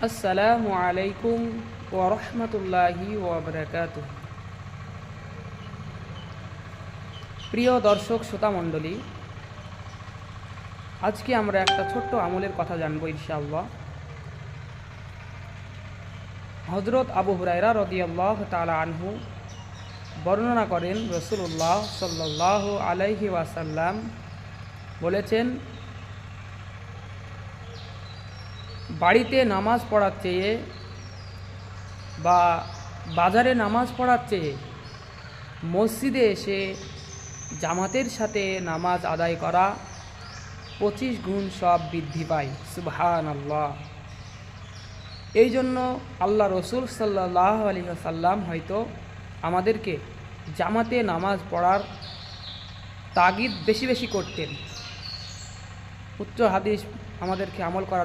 আসসালামু আলাইকুম ওয়া রাহমাতুল্লাহি ওয়া বারাকাতুহু। প্রিয় দর্শক শ্রোতা মণ্ডলী, আজকে আমরা একটা ছোট্ট আমলের কথা জানবো ইনশাআল্লাহ। হযরত আবু হুরায়রা রাদিয়াল্লাহু তাআলা আনহু বর্ণনা করেন, রাসূলুল্লাহ সাল্লাল্লাহু আলাইহি ওয়াসাল্লাম বলেছেন, বাড়িতে নামাজ পড়ার চেয়ে বা বাজারে নামাজ পড়ার চেয়ে মসজিদে এসে জামাতের সাথে নামাজ আদায় করা 25 গুণ সব বৃদ্ধি পায়। সুবহানাল্লাহ। এই জন্য আল্লাহ রসুল সাল্লাল্লাহু আলাইহি ওয়াসাল্লাম হয়তো আমাদেরকে জামাতে নামাজ পড়ার তাগিদ বেশি বেশি করতেন। উচ্চ হাদিস আমাদেরকে আমল করার